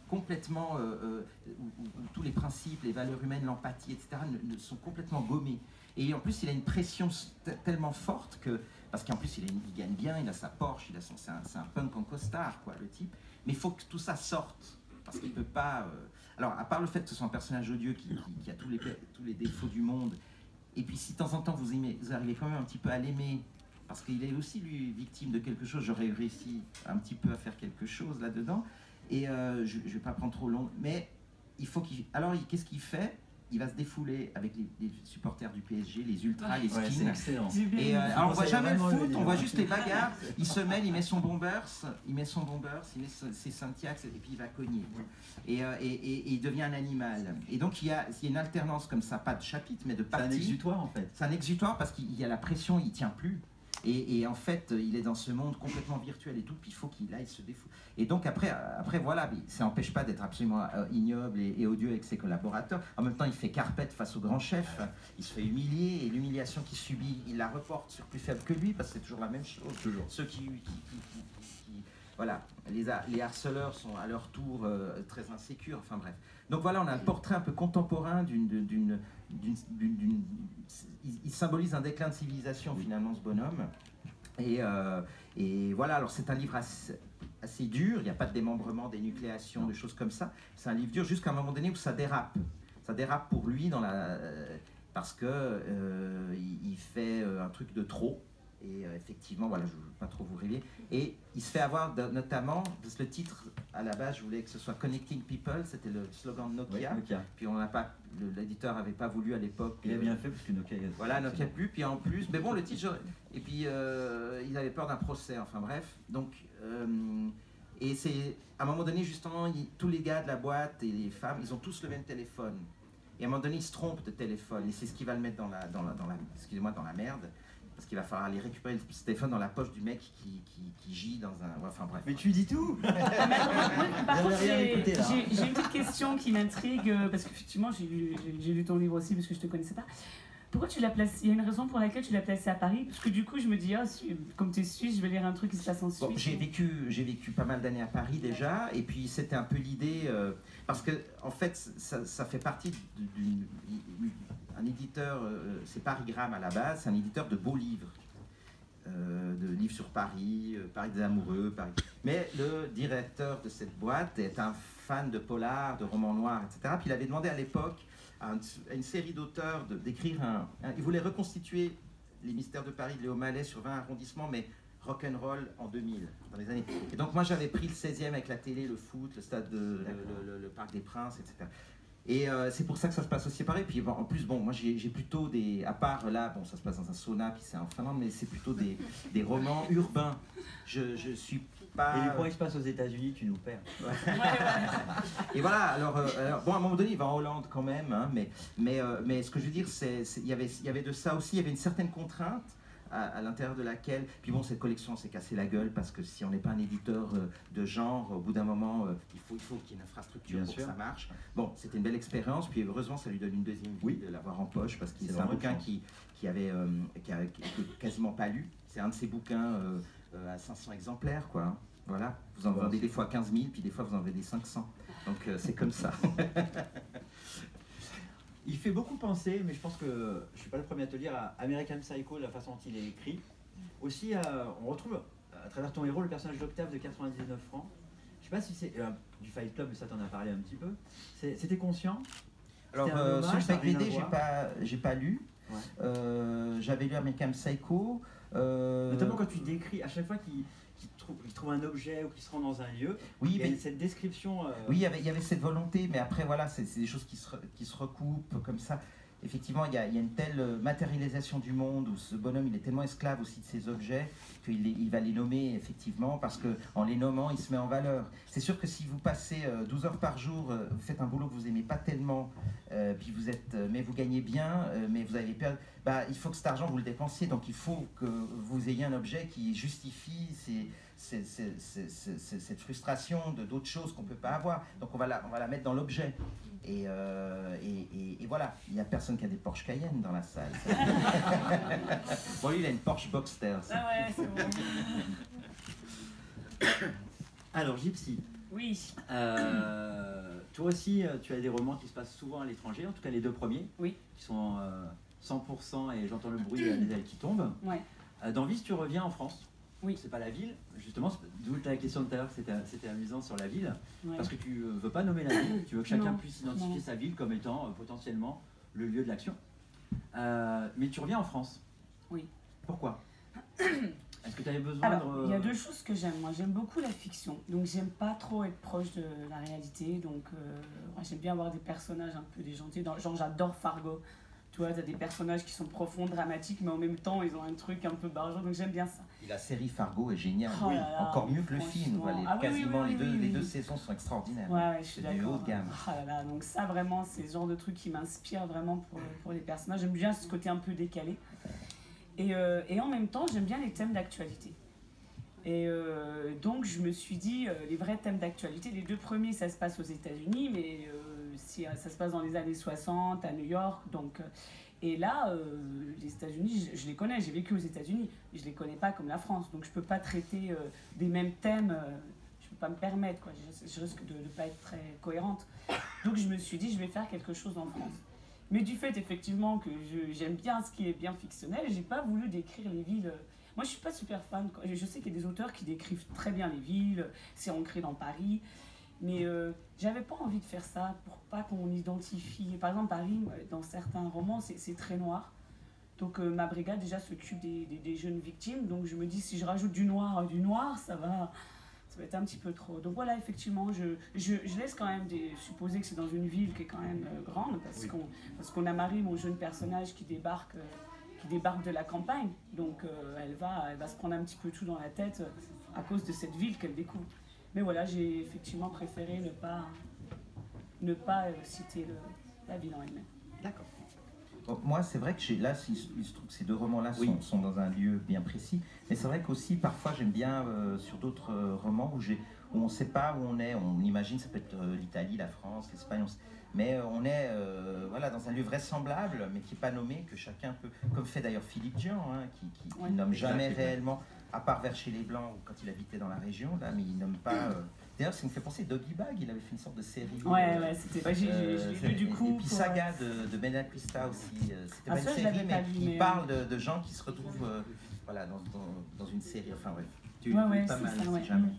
complètement, où tous les principes, les valeurs humaines, l'empathie, etc. ne sont complètement gommés. Et en plus, il a une pression tellement forte parce qu'en plus, il gagne bien, il a sa Porsche, c'est un punk en costard, quoi, le type. Mais il faut que tout ça sorte, parce qu'il ne peut pas... Alors, à part le fait que ce soit un personnage odieux qui a tous les défauts du monde, et puis si de temps en temps vous arrivez quand même un petit peu à l'aimer, parce qu'il est aussi, lui, victime de quelque chose. J'aurais réussi un petit peu à faire quelque chose là-dedans. Et je ne vais pas prendre trop long. Mais il faut qu'il... Alors, qu'est-ce qu'il fait? Il va se défouler avec les supporters du PSG, les ultras, les skins. C'est excellent. Et alors, on ne voit jamais le foot, on voit juste les bagarres. Il se mêle, il met son bombers, il met ses Santiax, et puis il va cogner. Et il devient un animal. Et donc, il y a une alternance comme ça, pas de chapitre, mais de parties. C'est un exutoire, en fait. C'est un exutoire parce qu'il y a la pression, il ne tient plus. Et en fait, il est dans ce monde complètement virtuel et tout, puis il faut qu'il aille se défouler. Et donc après voilà, ça n'empêche pas d'être absolument ignoble et odieux avec ses collaborateurs. En même temps, il fait carpette face au grand chef, il se fait humilier, et l'humiliation qu'il subit, il la reporte sur plus faible que lui, parce que c'est toujours la même chose. Toujours. Ceux voilà, les harceleurs sont à leur tour très insécures, enfin bref. Donc voilà, on a un portrait un peu contemporain il symbolise un déclin de civilisation, finalement, ce bonhomme. Et voilà, alors c'est un livre assez dur, il n'y a pas de démembrement, d'énucléation, de choses comme ça. C'est un livre dur jusqu'à un moment donné où ça dérape. Ça dérape pour lui parce que il fait un truc de trop. Et effectivement, voilà, je ne veux pas trop vous révéler. Et il se fait avoir, notamment, parce que le titre à la base, je voulais que ce soit Connecting People, c'était le slogan de Nokia. Oui, Nokia. Puis l'éditeur n'avait pas voulu à l'époque. Il a bien fait parce que Nokia. Voilà, Nokia plus. Puis en plus, mais bon, le titre. Et puis il avait peur d'un procès. Enfin bref. Donc et c'est à un moment donné justement, tous les gars de la boîte et les femmes, ils ont tous le même téléphone. Et à un moment donné, ils se trompent de téléphone. Et c'est ce qui va le mettre dans la merde. Parce qu'il va falloir aller récupérer ce téléphone dans la poche du mec qui gît dans un... Enfin bref. Mais tu dis tout. Par contre, rien écouté, là. j'ai une petite question qui m'intrigue, parce qu'effectivement, j'ai lu ton livre aussi, parce que je ne te connaissais pas. Pourquoi tu l'as placé? Il y a une raison pour laquelle tu l'as placé à Paris? Parce que du coup, je me dis, comme tu es suisse, je vais lire un truc qui se passe en Suisse. Bon, j'ai vécu pas mal d'années à Paris déjà, et puis c'était un peu l'idée, parce que en fait, ça fait partie d'un éditeur, c'est Parigramme à la base, c'est un éditeur de beaux livres, de livres sur Paris, Paris des amoureux, Paris. Mais le directeur de cette boîte est un fan de polar, de romans noirs, etc. Puis il avait demandé à l'époque à une série d'auteurs d'écrire il voulait reconstituer les mystères de Paris de Léo Mallet sur 20 arrondissements, mais rock'n'roll en 2000, dans les années. Et donc moi j'avais pris le 16e avec la télé, le foot, le stade, le Parc des Princes, etc. Et c'est pour ça que ça se passe aussi à Paris. Puis bon, en plus, bon, moi j'ai plutôt des... À part là, bon, ça se passe dans un sauna, puis c'est en Finlande, mais c'est plutôt des romans urbains. Je suis pas... Et du coup, il se passe aux États-Unis, tu nous perds. Ouais. Et voilà, alors, bon, à un moment donné, il va en Hollande quand même, hein, mais ce que je veux dire, il y avait de ça aussi, il y avait une certaine contrainte à l'intérieur de laquelle, puis bon, cette collection s'est cassée la gueule parce que si on n'est pas un éditeur de genre, au bout d'un moment, il faut qu'il y ait une infrastructure Bien pour sûr. que ça marche. Bon, c'était une belle expérience, puis heureusement, ça lui donne une deuxième vie de l'avoir en poche parce que c'est un bouquin qui quasiment pas lu. C'est un de ces bouquins à 500 exemplaires, quoi. Hein. Voilà, vous en vendez des fois 15 000, puis des fois vous en vendez 500. Donc c'est comme ça. Il fait beaucoup penser, mais je pense que je ne suis pas le premier à te le dire, à American Psycho, la façon dont il est écrit. Aussi, on retrouve à travers ton héros le personnage d'Octave de 99 francs. Je ne sais pas si c'est du Fight Club, mais ça t'en a parlé un petit peu. C'était conscient? Alors, sur le BD, j'ai pas lu. Ouais. J'avais lu American Psycho. Notamment quand tu décris, à chaque fois qu'il trouve un objet ou qu'il se rend dans un lieu, oui, il y a cette description... Oui, il y avait cette volonté, mais après, voilà, c'est des choses qui se recoupent comme ça. Effectivement, il y a une telle matérialisation du monde où ce bonhomme, il est tellement esclave aussi de ses objets qu'il va les nommer, effectivement, parce qu'en les nommant, il se met en valeur. C'est sûr que si vous passez 12 heures par jour, vous faites un boulot que vous n'aimez pas tellement, puis mais vous gagnez bien, mais vous avez perdu, il faut que cet argent, vous le dépensiez. Donc, il faut que vous ayez un objet qui justifie cette frustration d'autres choses qu'on ne peut pas avoir. Donc, on va la mettre dans l'objet. Et voilà, il n'y a personne qui a des Porsche Cayenne dans la salle. Bon, lui, il a une Porsche Boxster. Ah ouais, c'est bon. Alors, Gypsy. Oui. Toi aussi, tu as des romans qui se passent souvent à l'étranger, en tout cas les deux premiers, Oui. qui sont 100% et j'entends le bruit des ailes qui tombent. Ouais. Dans Vice, tu reviens en France. Oui. C'est pas la ville, justement, d'où la question de tout à l'heure, c'était amusant sur la ville, Ouais. parce que tu veux pas nommer la ville, tu veux que chacun Non. puisse identifier Non. sa ville comme étant potentiellement le lieu de l'action. Mais tu reviens en France. Oui. Pourquoi? Est-ce que tu avais besoin Alors, il y a deux choses que j'aime. Moi, j'aime beaucoup la fiction. Donc, j'aime pas trop être proche de la réalité. Donc, moi, j'aime bien avoir des personnages un peu déjantés. Genre, j'adore Fargo. Tu vois, t'as des personnages qui sont profonds, dramatiques, mais en même temps, ils ont un truc un peu barjot. Donc, j'aime bien ça. Et la série Fargo est géniale. Oh là là, encore mieux que le film. franchement. Voilà, Ah oui, quasiment oui, les oui. deux saisons sont extraordinaires. Ouais, je suis C'est du d'accord. haut de gamme. Ah là là, donc ça, vraiment, c'est ce genre de truc qui m'inspire vraiment pour les personnages. J'aime bien ce côté un peu décalé. Et en même temps, j'aime bien les thèmes d'actualité. Et donc, je me suis dit, les vrais thèmes d'actualité, les deux premiers, ça se passe aux États-Unis, mais ça se passe dans les années 60, à New York. Donc, et là, les États-Unis, je les connais, j'ai vécu aux États-Unis, mais je ne les connais pas comme la France. Donc, je ne peux pas traiter des mêmes thèmes, je ne peux pas me permettre, quoi. Je risque de ne pas être très cohérente. Donc, je me suis dit, je vais faire quelque chose en France. Mais du fait, effectivement, que j'aime bien ce qui est bien fictionnel, je n'ai pas voulu décrire les villes. Moi, je ne suis pas super fan. Je sais qu'il y a des auteurs qui décrivent très bien les villes, c'est ancré dans Paris. Mais j'avais pas envie de faire ça pour pas qu'on identifie. Par exemple, Paris, dans certains romans, c'est très noir. Donc ma brigade déjà s'occupe des jeunes victimes. Donc je me dis, si je rajoute du noir, ça ça va être un petit peu trop. Donc voilà, effectivement, je laisse quand même supposer que c'est dans une ville qui est quand même grande, parce qu'on a Marie, mon jeune personnage, qui débarque de la campagne. Donc elle va se prendre un petit peu tout dans la tête à cause de cette ville qu'elle découvre. Mais voilà, j'ai effectivement préféré ne pas citer la ville en elle-même. D'accord. Bon, moi, c'est vrai que là, il se trouve que ces deux romans-là sont dans un lieu bien précis, mais c'est vrai qu'aussi, parfois, j'aime bien, sur d'autres romans où on ne sait pas où on est, on imagine, ça peut être l'Italie, la France, l'Espagne, mais on est voilà, dans un lieu vraisemblable, mais qui n'est pas nommé, que chacun peut, comme fait d'ailleurs Philippe Dian, hein, qui nomme jamais réellement, à part vers chez les Blancs, quand il habitait dans la région, là, mais il nomme pas... D'ailleurs, ça me fait penser Doggy Bag, il avait fait une sorte de série. Ouais, c'était. J'ai lu du coup. Et puis Saga de Benedicta aussi. C'était pas une série, mais qui parle de gens qui se retrouvent voilà, dans une série. Enfin, ouais. Tu pas mal, si jamais.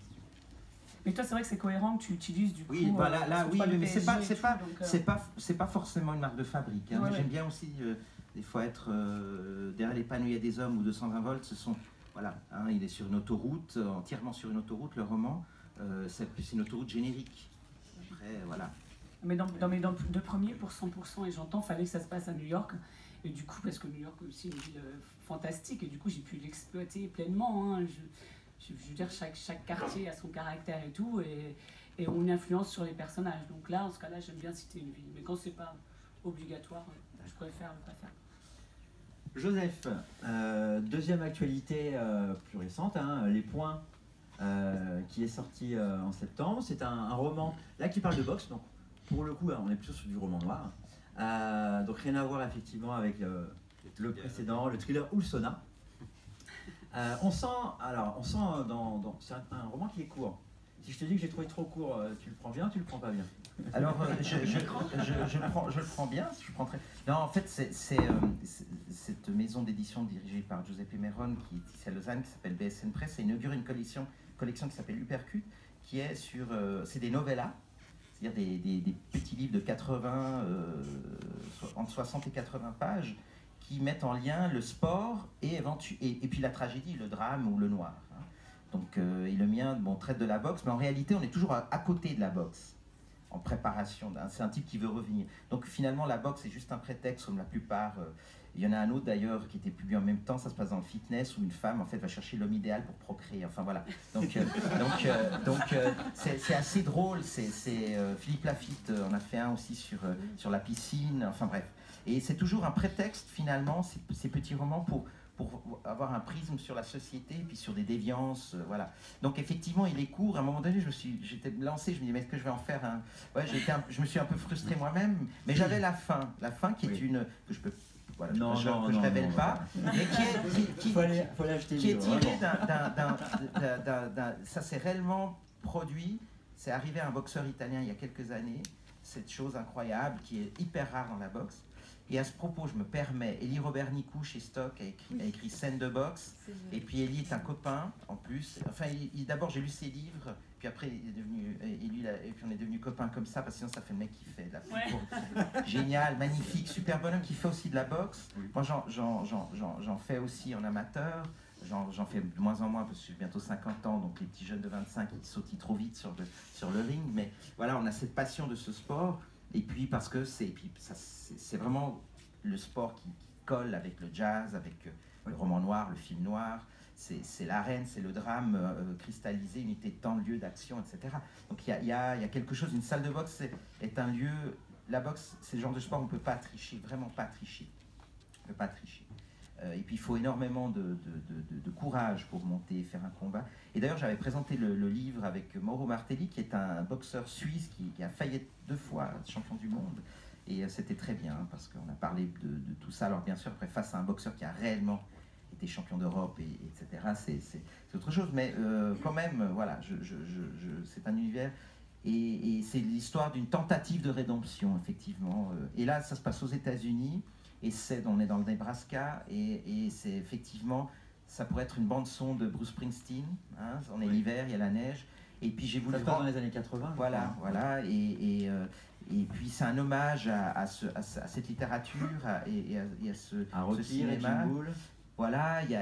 Mais toi, c'est vrai que c'est cohérent que tu utilises du coup. Oui, bah là, oui, mais c'est pas forcément une marque de fabrique. Hein. J'aime bien aussi, des fois, être derrière les panneaux, il y a des hommes ou 220 volts. Ce sont. Voilà, hein, il est sur une autoroute, entièrement sur une autoroute, le roman. C'est une autoroute générique. Après, voilà. Mais dans mes deux premiers, pour 100%, et j'entends, fallait que ça se passe à New York. Et du coup, parce que New York est aussi une ville fantastique, et du coup, j'ai pu l'exploiter pleinement. Hein. Je veux dire, chaque quartier a son caractère et tout, et on influence sur les personnages. Donc là, en ce cas-là, j'aime bien citer une ville. Mais quand c'est pas obligatoire, je préfère ne pas faire. Joseph, deuxième actualité plus récente, hein, Les Points. Qui est sorti en septembre. C'est un roman là qui parle de boxe, donc pour le coup on est plutôt sur du roman noir, donc rien à voir effectivement avec le précédent, le thriller ou le sauna. On sent c'est un roman qui est court. Si je te dis que j'ai trouvé trop court, tu le prends bien, tu le prends pas bien? Alors je le prends bien, je prends très... Non, en fait c'est cette maison d'édition dirigée par Giuseppe Meron qui est ici à Lausanne, qui s'appelle BSN Press, et inaugure une collection qui s'appelle Hypercut, qui est sur... c'est des novellas, c'est-à-dire des petits livres de 80, entre 60 et 80 pages, qui mettent en lien le sport et puis la tragédie, le drame ou le noir. Hein. Donc, et le mien traite de la boxe, mais en réalité, on est toujours à côté de la boxe, en préparation. C'est un type qui veut revenir. Donc, finalement, la boxe est juste un prétexte, comme la plupart... il y en a un autre d'ailleurs qui était publié en même temps, ça se passe dans le fitness, où une femme en fait va chercher l'homme idéal pour procréer. Enfin voilà. Donc c'est assez drôle. Philippe Lafitte en a fait un aussi sur la piscine. Enfin bref. Et c'est toujours un prétexte finalement, ces petits romans pour avoir un prisme sur la société et puis sur des déviances, voilà. Donc effectivement, il est court. À un moment donné, j'étais lancé, je me dis mais est-ce que je vais en faire un... Ouais, je me suis un peu frustré moi-même, mais j'avais la fin qui est une que je peux... Voilà, je ne révèle pas, mais qui est tiré d'un... Ça s'est réellement produit, c'est arrivé à un boxeur italien il y a quelques années, cette chose incroyable qui est hyper rare dans la boxe. Et à ce propos, je me permets, Élie Robert Nicou chez Stock a écrit Scène de boxe, et puis Élie est un copain en plus. Enfin, d'abord j'ai lu ses livres, puis après il est devenu, et puis on est devenu copains comme ça, parce que sinon ça fait le mec qui fait de la pub. Génial, magnifique, super bonhomme qui fait aussi de la boxe. Oui. Moi j'en fais aussi en amateur, j'en fais de moins en moins parce que j'ai bientôt 50 ans, donc les petits jeunes de 25 ils sautent trop vite sur le ring, mais voilà, on a cette passion de ce sport. Et puis parce que c'est vraiment le sport qui colle avec le jazz, avec le roman noir, le film noir. C'est l'arène, c'est le drame cristallisé, unité de temps, lieu d'action, etc. Donc il y a quelque chose, une salle de boxe est un lieu... La boxe, c'est le genre de sport où on ne peut pas tricher, vraiment pas tricher. On ne peut pas tricher. Et puis il faut énormément de courage pour monter et faire un combat. Et d'ailleurs j'avais présenté le livre avec Mauro Martelli, qui est un boxeur suisse qui a failli être 2 fois champion du monde. Et c'était très bien, parce qu'on a parlé de tout ça. Alors bien sûr, après, face à un boxeur qui a réellement été champion d'Europe, etc., c'est autre chose. Mais quand même, voilà, c'est un univers... Et c'est l'histoire d'une tentative de rédemption, effectivement. Et là, ça se passe aux États-Unis. Et on est dans le Nebraska, et c'est effectivement, ça pourrait être une bande-son de Bruce Springsteen, hein, on est l'hiver, il y a la neige, et puis j'ai voulu... Ça se passe dans les années 80. Voilà, et puis c'est un hommage à cette littérature, et à ce cinéma. Voilà, il y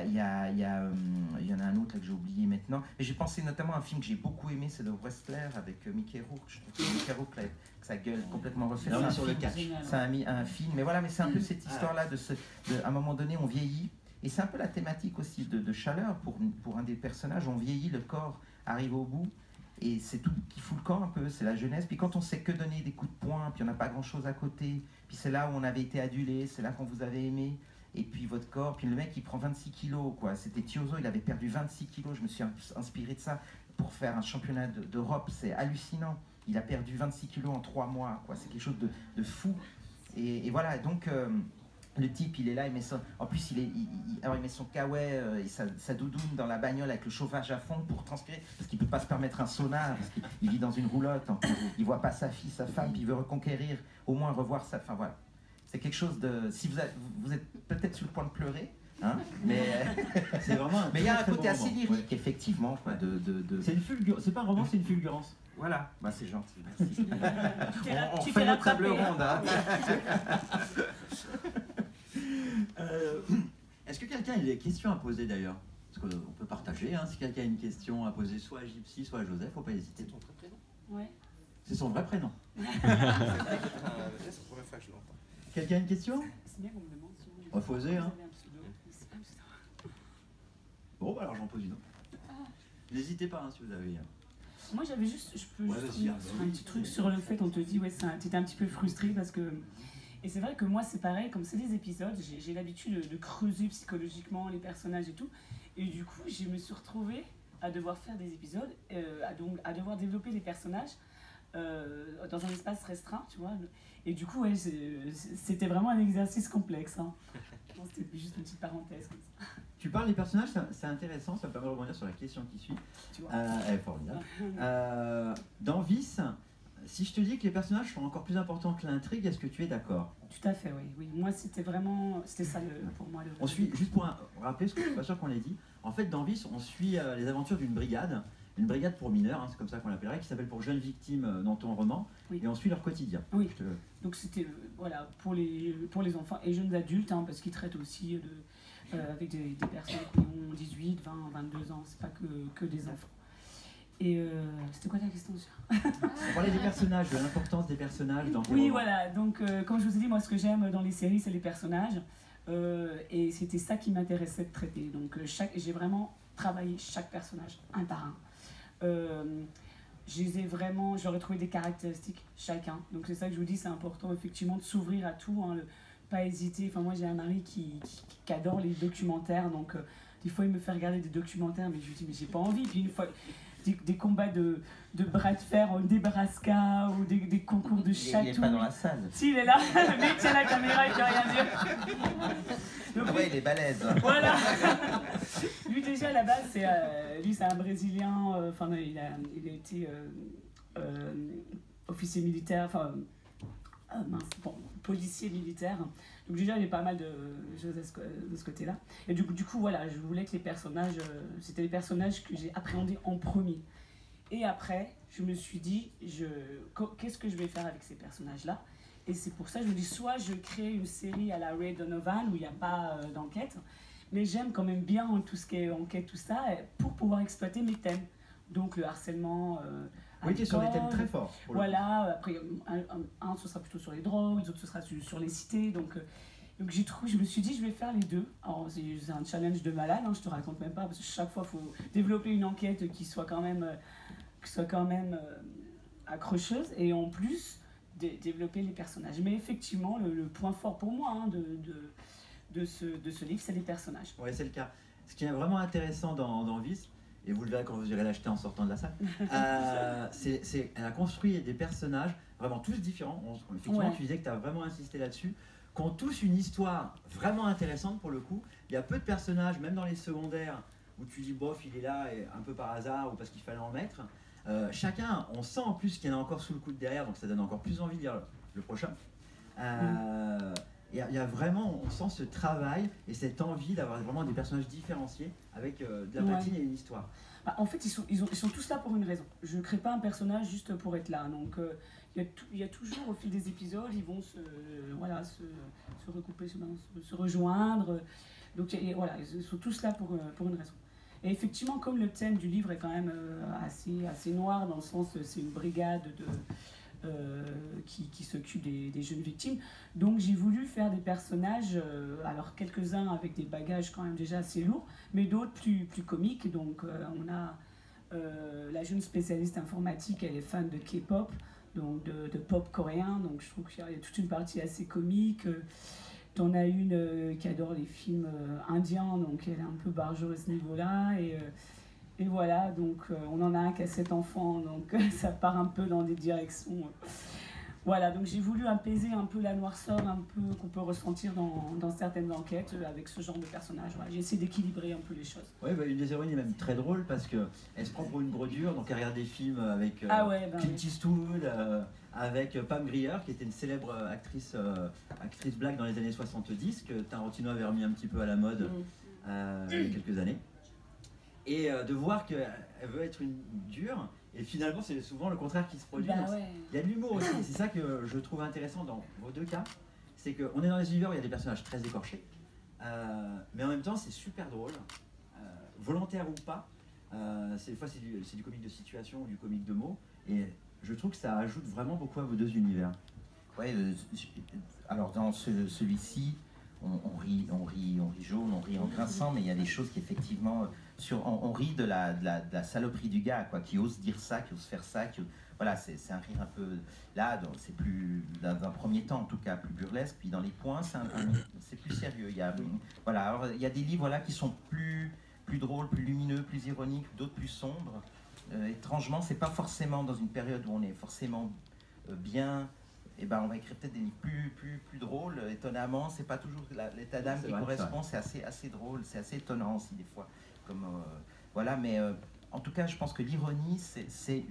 en a un autre là, que j'ai oublié maintenant. Et j'ai pensé notamment à un film que j'ai beaucoup aimé, c'est The Wrestler avec Mickey Rourke. Je trouve que Mickey Rourke, là, avec sa gueule complètement refaite. Là, on est C'est sur un le film- catch. Génial, c'est un film, mais voilà, mais c'est un peu cette histoire-là à un moment donné, on vieillit. Et c'est un peu la thématique aussi de chaleur pour un des personnages. On vieillit, le corps arrive au bout. Et c'est tout qui fout le camp un peu, c'est la jeunesse. Puis quand on sait que donner des coups de poing, puis on n'a pas grand-chose à côté, puis c'est là où on avait été adulé, c'est là qu'on vous avait aimé. Et puis votre corps, puis le mec il prend 26 kilos, quoi. C'était Thiozo, il avait perdu 26 kilos. Je me suis inspiré de ça pour faire un championnat d'Europe. C'est hallucinant. Il a perdu 26 kilos en 3 mois, quoi. C'est quelque chose de fou. Et voilà, donc le type il est là, il met son, en plus alors il met son kawaii et sa doudoune dans la bagnole avec le chauffage à fond pour transpirer, parce qu'il ne peut pas se permettre un sauna, parce qu'il vit dans une roulotte, il ne voit pas sa fille, sa femme, puis il veut reconquérir, au moins revoir sa femme. Voilà. C'est quelque chose de... Si vous êtes peut-être sur le point de pleurer, hein, mais C'est vraiment mais il y a un très côté bon assez roman. lyrique, Ouais. effectivement, quoi, C'est pas un roman, c'est une fulgurance. Voilà, bah, c'est gentil, merci. on Tu fait fais notre table rattraper. ronde, hein. Est-ce que quelqu'un a des questions à poser d'ailleurs? Parce qu'on peut partager, hein, si quelqu'un a une question à poser soit à Gypsy, soit à Joseph, faut pas hésiter. C'est ton vrai prénom? Ouais. C'est son vrai prénom. C'est la première fois que je l'entends. Quelqu'un a une question? C'est bien qu'on me demande souvent. On va poser, hein. Vous avez un pseudo. C'est pas un pseudo. Bon, bah alors j'en pose une autre. N'hésitez pas hein, si vous avez. Moi j'avais juste, je peux Ouais, juste vas-y, revenir sur un petit truc sur le fait, on te dit, ouais, t'étais un petit peu frustré parce que. Et c'est vrai que moi c'est pareil, comme c'est des épisodes, j'ai l'habitude de creuser psychologiquement les personnages et tout. Et du coup, je me suis retrouvée à devoir faire des épisodes, à devoir développer les personnages dans un espace restreint, tu vois. Et du coup, ouais, c'était vraiment un exercice complexe. Hein. Bon, c'était juste une petite parenthèse comme ça, Tu parles des personnages, c'est intéressant, ça me permet de rebondir sur la question qui suit. tu vois. Elle est formidable. Dans Vice, si je te dis que les personnages sont encore plus importants que l'intrigue, est-ce que tu es d'accord? Tout à fait, oui. Oui. Moi, c'était vraiment, c'était ça pour moi. On suit, juste pour rappeler, parce que je suis pas sûr qu'on l'ait dit, en fait dans Vice, on suit les aventures d'une brigade pour mineurs, hein, c'est comme ça qu'on l'appellerait, qui s'appelle pour jeunes victimes dans ton roman, Oui. et on suit leur quotidien. Oui. Je te- Donc c'était voilà pour les enfants et jeunes adultes, hein, parce qu'ils traitent aussi avec des personnes qui ont 18, 20, 22 ans, c'est pas que des enfants. Et c'était quoi ta question déjà? On parlait des personnages, de l'importance des personnages dans tes Oui, romans. voilà. Donc comme je vous ai dit, moi ce que j'aime dans les séries, c'est les personnages. Et c'était ça qui m'intéressait de traiter. Donc j'ai vraiment travaillé chaque personnage un par un. J'aurais trouvé des caractéristiques chacun. Donc c'est ça que je vous dis, c'est important effectivement de s'ouvrir à tout, hein, pas hésiter. Enfin moi j'ai un mari qui adore les documentaires, donc des fois il me fait regarder des documentaires, mais je lui dis mais j'ai pas envie. Puis une fois des combats de bras de fer au Nebraska ou des concours de Il n'est châteaux. pas dans la salle. Si, il est là, le mec tient la caméra, il peut rien dire. Donc, Ah ouais, il est balèze. voilà. Lui déjà à la base, c'est un Brésilien. Enfin, il a été officier militaire. Enfin, policier militaire. Donc déjà, il y a pas mal de choses de ce côté-là. Et du coup, voilà, je voulais que les personnages, c'était les personnages que j'ai appréhendés en premier. Et après, je me suis dit, qu'est-ce que je vais faire avec ces personnages-là? Et c'est pour ça que je me dis, soit je crée une série à la Ray Donovan où il n'y a pas d'enquête, mais j'aime quand même bien tout ce qui est enquête, tout ça, pour pouvoir exploiter mes thèmes. Donc le harcèlement. Oui, tu es sur des thèmes l'école, très forts. pour le coup. voilà, après, un ce sera plutôt sur les drogues, les autres ce sera sur les cités. Donc je me suis dit, je vais faire les deux. Alors, c'est un challenge de malade, hein, je te raconte même pas, parce que chaque fois, il faut développer une enquête qui soit quand même accrocheuse, et en plus, développer les personnages. Mais effectivement, le point fort pour moi hein, de ce livre, c'est les personnages. Ouais, c'est le cas. Ce qui est vraiment intéressant dans Vice, et vous le verrez quand vous irez l'acheter en sortant de la salle, elle a construit des personnages vraiment tous différents. Effectivement, Ouais. tu disais que tu as vraiment insisté là-dessus, qui ont tous une histoire vraiment intéressante pour le coup. Il y a peu de personnages, même dans les secondaires, où tu dis bof, il est là et un peu par hasard ou parce qu'il fallait en mettre. Chacun, on sent en plus qu'il y en a encore sous le coude derrière, donc ça donne encore plus envie de lire le prochain. Il y a vraiment, on sent ce travail et cette envie d'avoir vraiment des personnages différenciés avec de la patine et une histoire. Bah, en fait, ils sont tous là pour une raison. Je ne crée pas un personnage juste pour être là. Donc, il y a toujours, au fil des épisodes, ils vont se recouper, se rejoindre. Donc voilà, ils sont tous là pour une raison. Et effectivement, comme le thème du livre est quand même assez noir, dans le sens c'est une brigade qui s'occupe des jeunes victimes, donc j'ai voulu faire des personnages, alors quelques-uns avec des bagages quand même déjà assez lourds, mais d'autres plus comiques. Donc on a la jeune spécialiste informatique, elle est fan de K-pop, donc de pop coréen, donc je trouve qu'il y a toute une partie assez comique. T'en as une qui adore les films indiens, donc elle est un peu barjot à ce niveau-là. Et voilà, donc on en a un qui a 7 enfants, donc ça part un peu dans des directions. Voilà, donc j'ai voulu apaiser un peu la noirceur un peu qu'on peut ressentir dans certaines enquêtes avec ce genre de personnage. Voilà, j'ai essayé d'équilibrer un peu les choses. Oui, bah, une des héroïnes est même très drôle parce qu'elle se prend pour une brodure, donc elle regarde des films avec Clint Eastwood, avec Pam Grier, qui était une célèbre actrice black dans les années 70, que Tarantino avait remis un petit peu à la mode il y a quelques années. Et de voir qu'elle veut être une dure, et finalement c'est souvent le contraire qui se produit. Il y a de l'humour aussi, c'est ça que je trouve intéressant dans vos deux cas, c'est qu'on est dans des univers où il y a des personnages très écorchés, mais en même temps c'est super drôle, volontaire ou pas, des fois c'est du comique de situation ou du comique de mots, et je trouve que ça ajoute vraiment beaucoup à vos deux univers. Ouais, alors dans celui-ci, on rit jaune, on rit en grinçant, mais il y a des choses qui effectivement, on rit de la saloperie du gars, quoi, qui ose dire ça, qui ose faire ça, voilà, c'est un rire un peu, là, c'est plus, dans un premier temps en tout cas, plus burlesque, puis dans les points, c'est plus sérieux. Voilà, alors, il y a des livres là, qui sont plus drôles, plus lumineux, plus ironiques, d'autres plus sombres. Étrangement, c'est pas forcément dans une période où on est forcément bien. Et ben on va écrire peut-être des livres plus drôles. Étonnamment, c'est pas toujours l'état d'âme qui correspond. C'est assez drôle, c'est assez étonnant aussi des fois. Voilà, mais en tout cas, je pense que l'ironie, c'est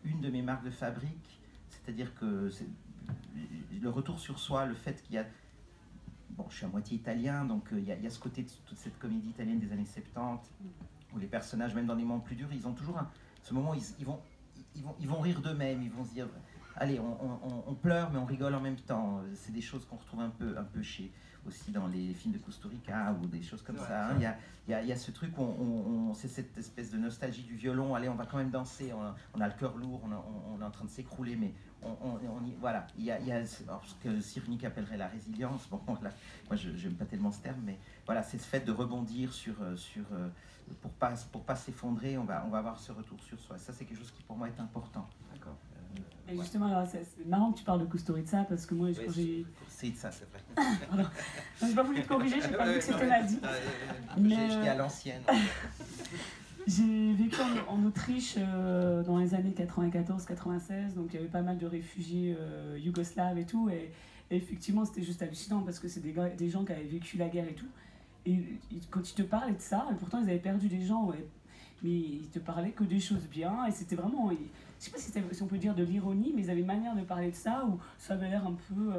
une de mes marques de fabrique. C'est-à-dire que le retour sur soi, le fait qu'il y a... Bon, je suis à moitié italien, donc il y a ce côté de toute cette comédie italienne des années 70, où les personnages, même dans les moments plus durs, ils ont toujours ce moment où ils vont rire d'eux-mêmes, ils vont se dire... Allez, on pleure, mais on rigole en même temps. C'est des choses qu'on retrouve un peu aussi dans les films de Kusturica ou des choses comme ça. Hein. Il y a ce truc où c'est cette espèce de nostalgie du violon. Allez, on va quand même danser. On a le cœur lourd, on est en train de s'écrouler, mais voilà. Il y a ce que Cyrulnik appellerait la résilience. Bon, là, moi, je n'aime pas tellement ce terme, mais voilà, c'est ce fait de rebondir pour pas s'effondrer. On va avoir ce retour sur soi. Ça, c'est quelque chose qui pour moi est important. D'accord. Et justement, c'est marrant que tu parles de Kusturica parce que moi, quand j'ai... Kusturica, c'est vrai. Pardon. J'ai pas voulu te corriger, j'ai pas vu que c'était mal dit. J'étais à l'ancienne. J'ai vécu en Autriche dans les années 94-96, donc il y avait pas mal de réfugiés yougoslaves et tout. Et effectivement, c'était juste hallucinant parce que c'est des gens qui avaient vécu la guerre et tout. Et quand ils te parlaient de ça, et pourtant ils avaient perdu des gens, mais ils te parlaient que des choses bien. Et c'était vraiment... Je sais pas si on peut dire de l'ironie, mais ils avaient une manière de parler de ça où ça avait l'air un peu...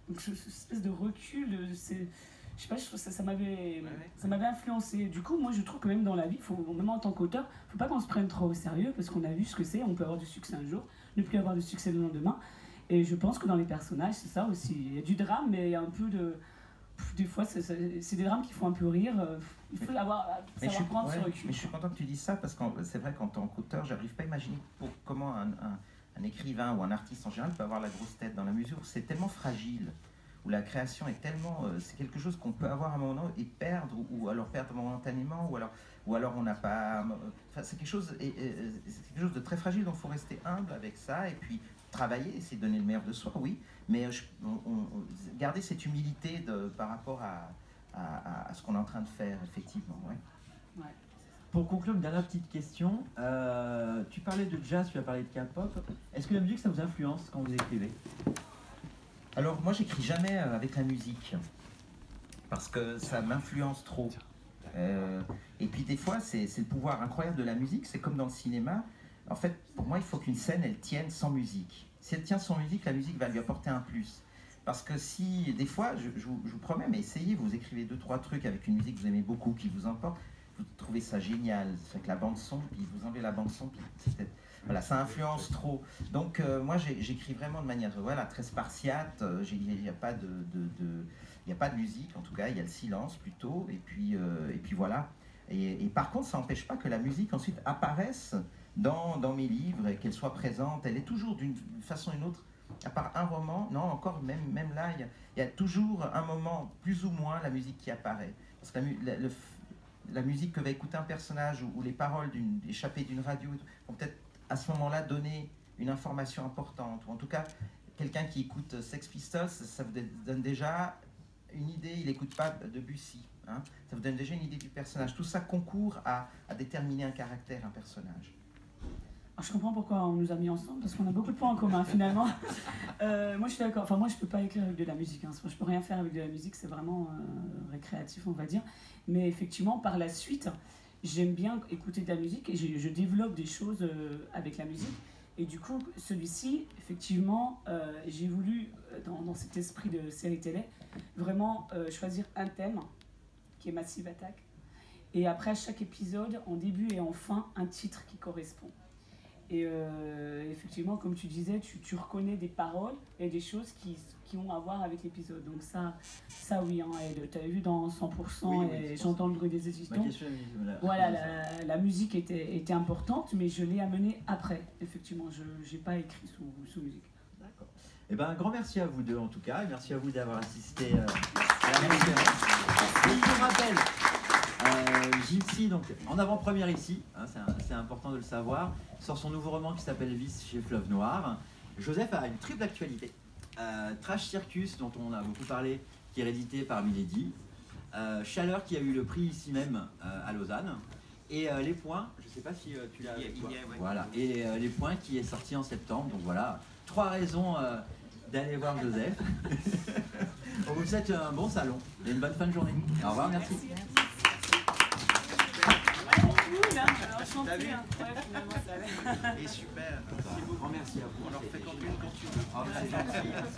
donc cette espèce de recul, je sais pas, je trouve ça m'avait influencé. Du coup, moi je trouve que même dans la vie, même en tant qu'auteur, faut pas qu'on se prenne trop au sérieux parce qu'on a vu ce que c'est, on peut avoir du succès un jour, ne plus avoir de succès le lendemain. Et je pense que dans les personnages, c'est ça aussi. Il y a du drame, mais il y a un peu de... Des fois, c'est des drames qui font un peu rire. Il faut savoir prendre ce recul. Mais je suis content que tu dises ça parce que c'est vrai qu'en tant qu'auteur, j'arrive pas à imaginer comment un écrivain ou un artiste en général peut avoir la grosse tête dans la mesure où c'est tellement fragile, où la création est tellement... c'est quelque chose qu'on peut avoir à un moment donné et perdre, ou alors perdre momentanément, ou alors on n'a pas... Enfin, c'est quelque chose de très fragile, donc il faut rester humble avec ça et puis travailler, essayer de donner le meilleur de soi, oui, mais garder cette humilité par rapport à ce qu'on est en train de faire, effectivement. Ouais. Pour conclure, une dernière petite question. Tu parlais de jazz, tu as parlé de K-pop. Est-ce que la musique, ça vous influence quand vous écrivez? Alors, moi, j'écris jamais avec la musique, parce que ça m'influence trop. Et puis, des fois, c'est le pouvoir incroyable de la musique, c'est comme dans le cinéma. En fait, pour moi, il faut qu'une scène, elle tienne sans musique. Si elle tient sans musique, la musique va lui apporter un plus. Parce que si, des fois, je vous promets, mais essayez, vous écrivez 2-3 trucs avec une musique que vous aimez beaucoup, qui vous emporte, vous trouvez ça génial, c'est que la bande son, puis vous enlevez la bande son, puis voilà, ça influence trop. Donc moi j'écris vraiment de manière voilà, très spartiate, il n'y a pas il n'y a pas de musique, en tout cas, il y a le silence plutôt, et puis voilà. Et par contre, ça n'empêche pas que la musique ensuite apparaisse dans mes livres et qu'elle soit présente. Elle est toujours d'une façon ou d'une autre, à part un roman, non, encore même là, il y a toujours un moment, plus ou moins, la musique qui apparaît. Parce que la musique que va écouter un personnage ou les paroles échappées d'une radio vont peut-être à ce moment-là donner une information importante. Ou en tout cas, quelqu'un qui écoute Sex Pistols, ça vous donne déjà une idée, il n'écoute pas Debussy. Hein, ça vous donne déjà une idée du personnage. Tout ça concourt à déterminer un caractère, un personnage. Alors, je comprends pourquoi on nous a mis ensemble, parce qu'on a beaucoup de points en commun finalement. Moi je suis d'accord, enfin moi je peux pas écrire avec de la musique, hein. Je peux rien faire avec de la musique, c'est vraiment récréatif on va dire. Mais effectivement par la suite, j'aime bien écouter de la musique et je développe des choses avec la musique. Et du coup celui-ci, effectivement, j'ai voulu, dans cet esprit de série télé, vraiment choisir un thème qui est Massive Attack. Et après chaque épisode, en début et en fin, un titre qui correspond. Et effectivement, comme tu disais, tu reconnais des paroles et des choses qui ont à voir avec l'épisode. Donc ça oui, hein, tu as vu dans 100% oui, et j'entends le bruit des existants. Voilà, la musique était importante, mais je l'ai amenée après. Effectivement, je n'ai pas écrit sous musique. D'accord. Eh ben, un grand merci à vous deux en tout cas, et merci à vous d'avoir assisté à la conférence. Je vous rappelle, Gypsy, donc en avant-première ici, hein, c'est important de le savoir, sort son nouveau roman qui s'appelle Vice chez Fleuve Noir. Joseph a une triple actualité. Trash Circus, dont on a beaucoup parlé, qui est réédité par Milady. Chaleur, qui a eu le prix ici même à Lausanne. Et Les Points, je ne sais pas si tu l'as avec toi. Voilà. Et Les Points qui est sorti en septembre. Donc voilà, 3 raisons d'aller voir Joseph. On vous souhaite un bon salon et une bonne fin de journée. Au revoir, merci. Enchanté, hein. Ouais, finalement, ça allait. Et super. Grand merci à vous. On leur fait quand tu veux. Merci.